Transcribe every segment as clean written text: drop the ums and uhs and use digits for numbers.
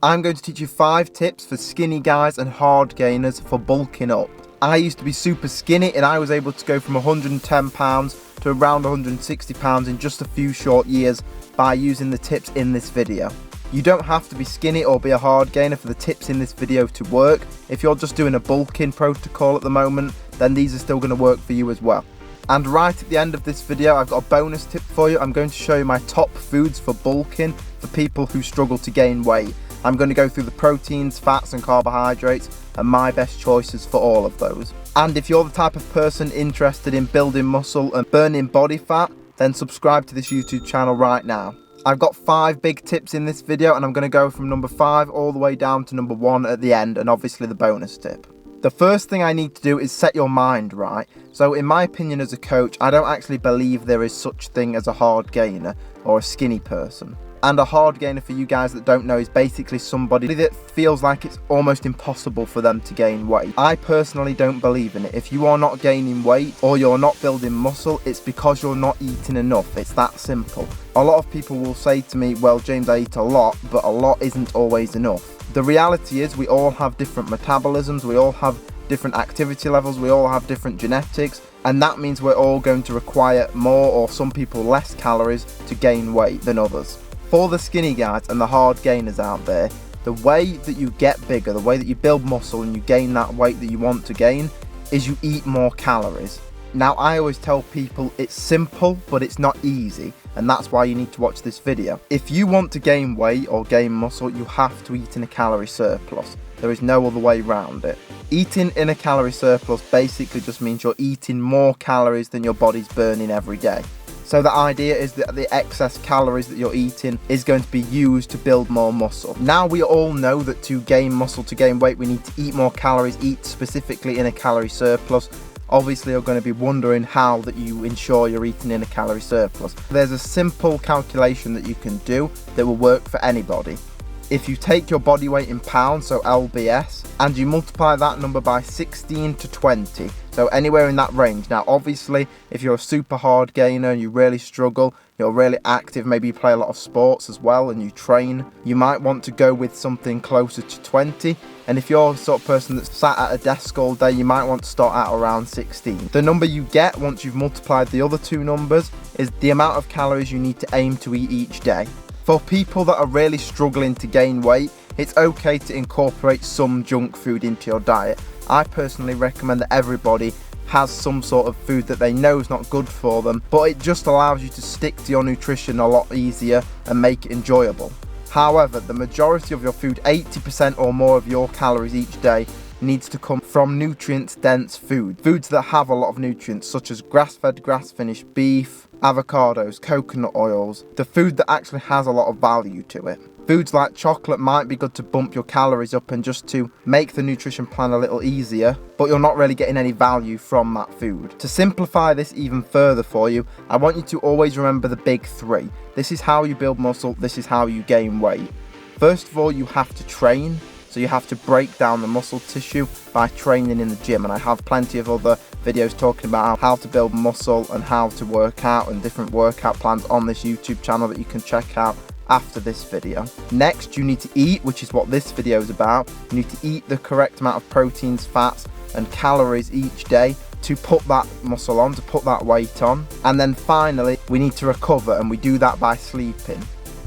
I'm going to teach you 5 tips for skinny guys and hard gainers for bulking up. I used to be super skinny and I was able to go from 110 pounds to around 160 pounds in just a few short years by using the tips in this video. You don't have to be skinny or be a hard gainer for the tips in this video to work. If you're just doing a bulking protocol at the moment, then these are still going to work for you as well. And right at the end of this video, I've got a bonus tip for you. I'm going to show you my top foods for bulking for people who struggle to gain weight. I'm going to go through the proteins, fats and carbohydrates and my best choices for all of those. And if you're the type of person interested in building muscle and burning body fat, then subscribe to this YouTube channel right now. I've got 5 big tips in this video and I'm going to go from number 5 all the way down to number 1 at the end, and obviously the bonus tip. The first thing I need to do is set your mind right. So in my opinion as a coach, I don't actually believe there is such thing as a hard gainer or a skinny person. And a hard gainer, for you guys that don't know, is basically somebody that feels like it's almost impossible for them to gain weight. I personally don't believe in it. If you are not gaining weight or you're not building muscle, it's because you're not eating enough. It's that simple. A lot of people will say to me, well, James, I eat a lot, but a lot isn't always enough. The reality is we all have different metabolisms, we all have different activity levels, we all have different genetics, and that means we're all going to require more, or some people less, calories to gain weight than others. For the skinny guys and the hard gainers out there, the way that you get bigger, the way that you build muscle and you gain that weight that you want to gain, is you eat more calories. Now, I always tell people it's simple, but it's not easy, and that's why you need to watch this video. If you want to gain weight or gain muscle, you have to eat in a calorie surplus. There is no other way around it. Eating in a calorie surplus basically just means you're eating more calories than your body's burning every day. So the idea is that the excess calories that you're eating is going to be used to build more muscle. Now we all know that to gain muscle, to gain weight, we need to eat more calories, eat specifically in a calorie surplus. Obviously you're going to be wondering how that you ensure you're eating in a calorie surplus. There's a simple calculation that you can do that will work for anybody. If you take your body weight in pounds, so LBS, and you multiply that number by 16 to 20, so anywhere in that range. Now obviously if you're a super hard gainer and you really struggle, you're really active, maybe you play a lot of sports as well and you train, you might want to go with something closer to 20. And if you're the sort of person that's sat at a desk all day, you might want to start at around 16. The number you get once you've multiplied the other two numbers is the amount of calories you need to aim to eat each day. For people that are really struggling to gain weight, it's okay to incorporate some junk food into your diet. I personally recommend that everybody has some sort of food that they know is not good for them, but it just allows you to stick to your nutrition a lot easier and make it enjoyable. However, the majority of your food, 80% or more of your calories each day, needs to come from nutrient-dense food. Foods that have a lot of nutrients, such as grass-fed, grass-finished beef, avocados, coconut oils, the food that actually has a lot of value to it. Foods like chocolate might be good to bump your calories up and just to make the nutrition plan a little easier, but you're not really getting any value from that food. To simplify this even further for you, I want you to always remember the big 3. This is how you build muscle, this is how you gain weight. First of all, you have to train. So you have to break down the muscle tissue by training in the gym, and I have plenty of other videos talking about how to build muscle and how to work out and different workout plans on this YouTube channel that you can check out after this video. Next, you need to eat, which is what this video is about. You need to eat the correct amount of proteins, fats and calories each day to put that muscle on, to put that weight on. And then finally, we need to recover, and we do that by sleeping.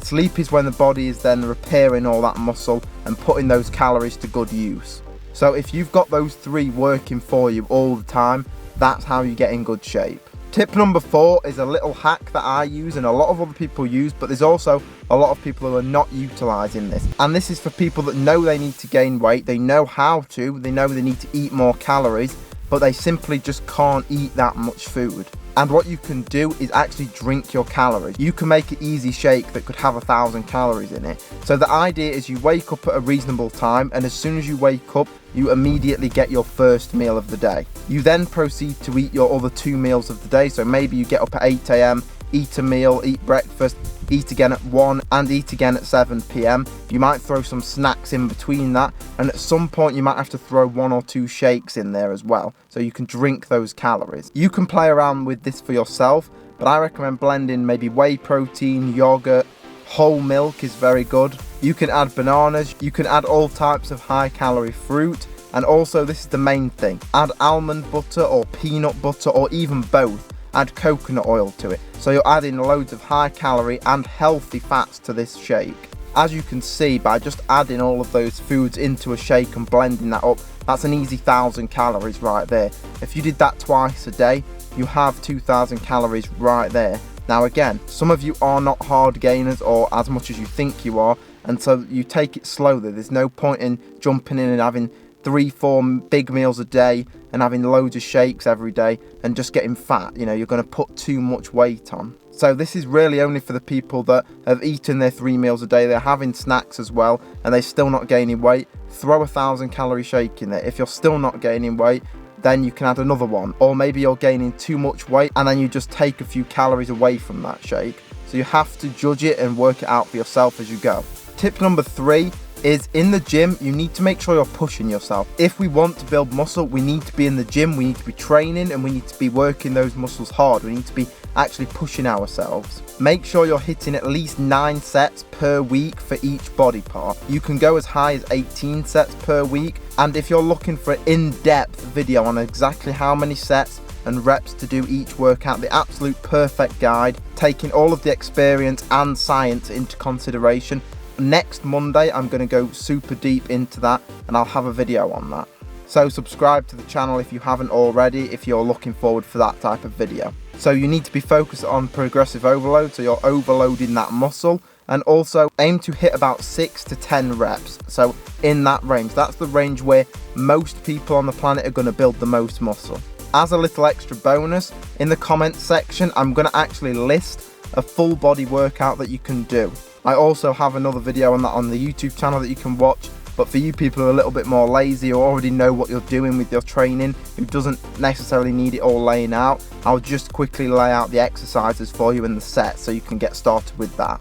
Sleep is when the body is then repairing all that muscle and putting those calories to good use. So if you've got those 3 working for you all the time, that's how you get in good shape. Tip number 4 is a little hack that I use and a lot of other people use, but there's also a lot of people who are not utilising this. And this is for people that know they need to gain weight, they know how to, they know they need to eat more calories, but they simply just can't eat that much food. And what you can do is actually drink your calories. You can make an easy shake that could have 1,000 calories in it. So the idea is you wake up at a reasonable time, and as soon as you wake up, you immediately get your first meal of the day. You then proceed to eat your other 2 meals of the day. So maybe you get up at 8 AM, eat a meal, eat breakfast, eat again at 1 and eat again at 7 PM. You might throw some snacks in between that, and at some point you might have to throw 1 or 2 shakes in there as well, so you can drink those calories. You can play around with this for yourself, but I recommend blending maybe whey protein, yogurt, whole milk is very good. You can add bananas, you can add all types of high calorie fruit, and also this is the main thing, add almond butter or peanut butter or even both. Add coconut oil to it, so you're adding loads of high calorie and healthy fats to this shake. As you can see, by just adding all of those foods into a shake and blending that up, that's an easy 1,000 calories right there. If you did that twice a day, you have 2,000 calories right there. Now again, some of you are not hard gainers or as much as you think you are, and so you take it slowly. There's no point in jumping in and having 3-4 big meals a day and having loads of shakes every day and just getting fat. You know, you're going to put too much weight on. So this is really only for the people that have eaten their 3 meals a day, they're having snacks as well, and they're still not gaining weight. Throw a 1,000 calorie shake in there. If you're still not gaining weight, then you can add another one. Or maybe you're gaining too much weight and then you just take a few calories away from that shake. So you have to judge it and work it out for yourself as you go. Tip number 3 is in the gym, you need to make sure you're pushing yourself. If we want to build muscle, we need to be in the gym, we need to be training, and we need to be working those muscles hard. We need to be actually pushing ourselves. Make sure you're hitting at least 9 sets per week for each body part. You can go as high as 18 sets per week, and if you're looking for an in-depth video on exactly how many sets and reps to do each workout, the absolute perfect guide, taking all of the experience and science into consideration, next Monday I'm going to go super deep into that and I'll have a video on that. So subscribe to the channel if you haven't already, if you're looking forward for that type of video. So you need to be focused on progressive overload, so you're overloading that muscle, and also aim to hit about 6 to 10 reps. So in that range, that's the range where most people on the planet are going to build the most muscle. As a little extra bonus, in the comments section I'm going to actually list a full body workout that you can do. I also have another video on that on the YouTube channel that you can watch, but for you people who are a little bit more lazy or already know what you're doing with your training, who doesn't necessarily need it all laying out, I'll just quickly lay out the exercises for you in the set so you can get started with that.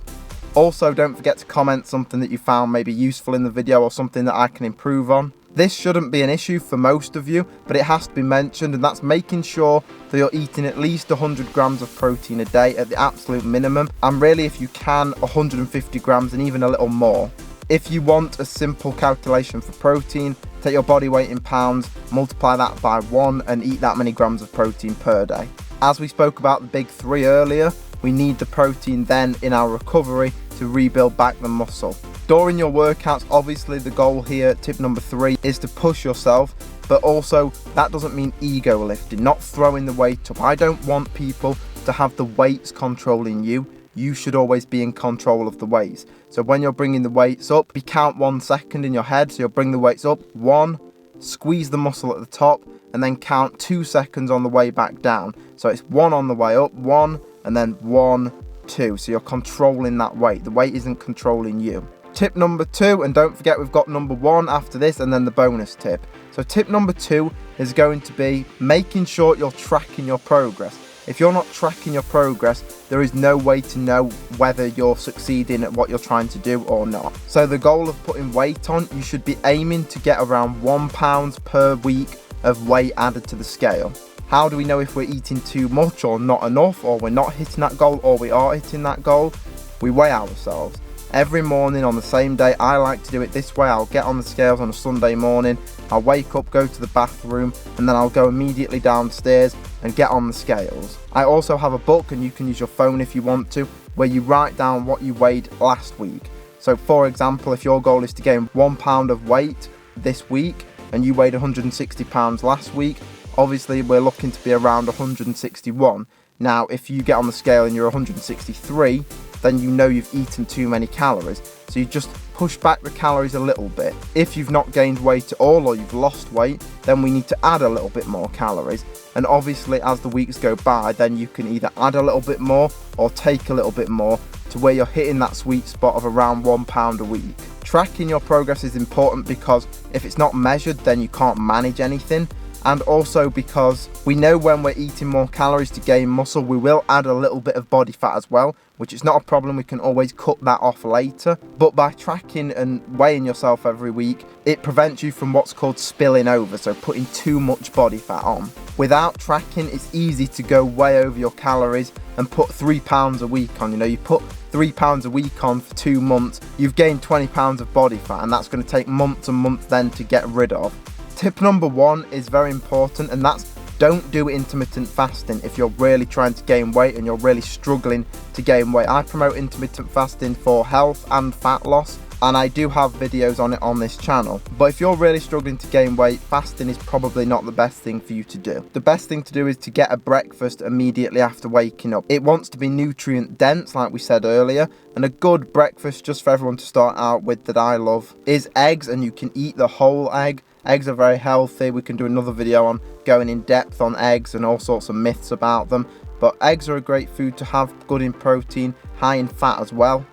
Also, don't forget to comment something that you found maybe useful in the video or something that I can improve on. This shouldn't be an issue for most of you, but it has to be mentioned, and that's making sure that you're eating at least 100 grams of protein a day at the absolute minimum, and really if you can 150 grams and even a little more. If you want a simple calculation for protein, take your body weight in pounds, multiply that by 1 and eat that many grams of protein per day. As we spoke about the big 3 earlier, we need the protein then in our recovery to rebuild back the muscle. During your workouts, obviously the goal here, tip number 3, is to push yourself, but also that doesn't mean ego lifting, not throwing the weight up. I don't want people to have the weights controlling you. You should always be in control of the weights. So when you're bringing the weights up, you count 1 second in your head. So you'll bring the weights up, 1, squeeze the muscle at the top, and then count 2 seconds on the way back down. So it's 1 on the way up, 1, and then 1, 2. So you're controlling that weight. The weight isn't controlling you. Tip number 2, and don't forget we've got number 1 after this and then the bonus tip. So tip number 2 is going to be making sure you're tracking your progress. If you're not tracking your progress, there is no way to know whether you're succeeding at what you're trying to do or not. So the goal of putting weight on, you should be aiming to get around 1 pound per week of weight added to the scale. How do we know if we're eating too much or not enough, or we're not hitting that goal or we are hitting that goal? We weigh ourselves. Every morning on the same day, I like to do it this way. I'll get on the scales on a Sunday morning, I'll wake up, go to the bathroom, and then I'll go immediately downstairs and get on the scales. I also have a book, and you can use your phone if you want to, where you write down what you weighed last week. So for example, if your goal is to gain 1 pound of weight this week, and you weighed 160 pounds last week, obviously we're looking to be around 161. Now, if you get on the scale and you're 163, then you know you've eaten too many calories. So you just push back the calories a little bit. If you've not gained weight at all or you've lost weight, then we need to add a little bit more calories. And obviously as the weeks go by, then you can either add a little bit more or take a little bit more to where you're hitting that sweet spot of around 1 pound a week. Tracking your progress is important because if it's not measured, then you can't manage anything. And also because we know when we're eating more calories to gain muscle, we will add a little bit of body fat as well, which is not a problem. We can always cut that off later. But by tracking and weighing yourself every week, it prevents you from what's called spilling over, so putting too much body fat on. Without tracking, it's easy to go way over your calories and put 3 pounds a week on. You know, you put £3 a week on for 2 months, you've gained 20 pounds of body fat, and that's going to take months and months then to get rid of. Tip number 1 is very important, and that's don't do intermittent fasting if you're really trying to gain weight and you're really struggling to gain weight. I promote intermittent fasting for health and fat loss, and I do have videos on it on this channel. But if you're really struggling to gain weight, fasting is probably not the best thing for you to do. The best thing to do is to get a breakfast immediately after waking up. It wants to be nutrient dense, like we said earlier, and a good breakfast, just for everyone to start out with, that I love, is eggs, and you can eat the whole egg. Eggs are very healthy. We can do another video on going in depth on eggs and all sorts of myths about them. But eggs are a great food to have, good in protein, high in fat as well.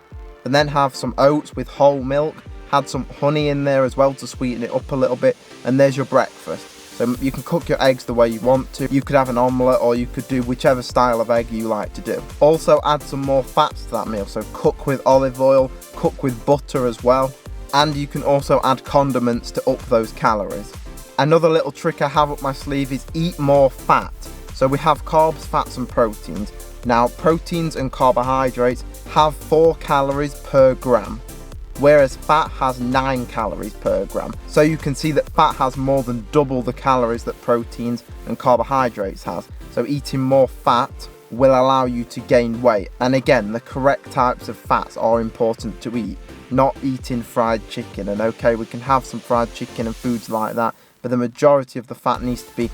And then have some oats with whole milk. Had some honey in there as well to sweeten it up a little bit. And there's your breakfast. So you can cook your eggs the way you want to. You could have an omelette, or you could do whichever style of egg you like to do. Also add some more fats to that meal. So cook with olive oil, cook with butter as well. And you can also add condiments to up those calories. Another little trick I have up my sleeve is eat more fat. So we have carbs, fats and proteins. Now proteins and carbohydrates have 4 calories per gram, whereas fat has 9 calories per gram. So you can see that fat has more than double the calories that proteins and carbohydrates has. So eating more fat will allow you to gain weight. And again, the correct types of fats are important to eat. Not eating fried chicken. And okay, we can have some fried chicken and foods like that, but the majority of the fat needs to be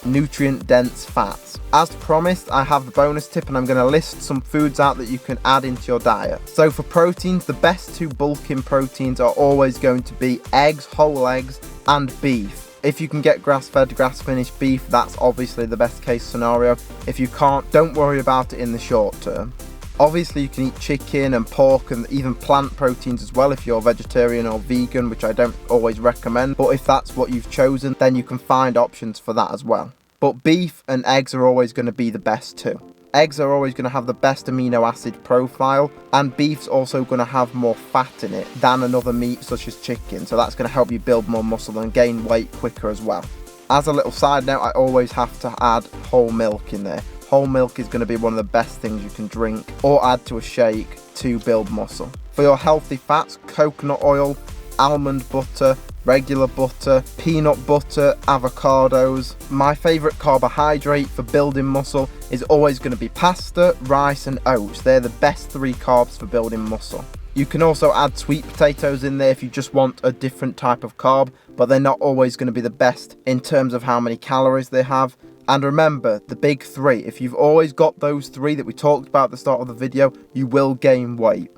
nutrient dense fats. As promised, I have the bonus tip, and I'm going to list some foods out that you can add into your diet. So for proteins, the best 2 bulking proteins are always going to be eggs, whole eggs, and beef. If you can get grass-fed, grass-finished beef, that's obviously the best case scenario. If you can't, don't worry about it in the short term. Obviously you can eat chicken and pork and even plant proteins as well if you're vegetarian or vegan, which I don't always recommend, but if that's what you've chosen, then you can find options for that as well. But beef and eggs are always going to be the best too. Eggs are always going to have the best amino acid profile, and beef's also going to have more fat in it than another meat such as chicken, so that's going to help you build more muscle and gain weight quicker as well. As a little side note, I always have to add whole milk in there. Whole milk is going to be one of the best things you can drink or add to a shake to build muscle. For your healthy fats, coconut oil, almond butter, regular butter, peanut butter, avocados. My favourite carbohydrate for building muscle is always going to be pasta, rice and oats. They're the best 3 carbs for building muscle. You can also add sweet potatoes in there if you just want a different type of carb, but they're not always going to be the best in terms of how many calories they have. And remember, the big 3, if you've always got those 3 that we talked about at the start of the video, you will gain weight.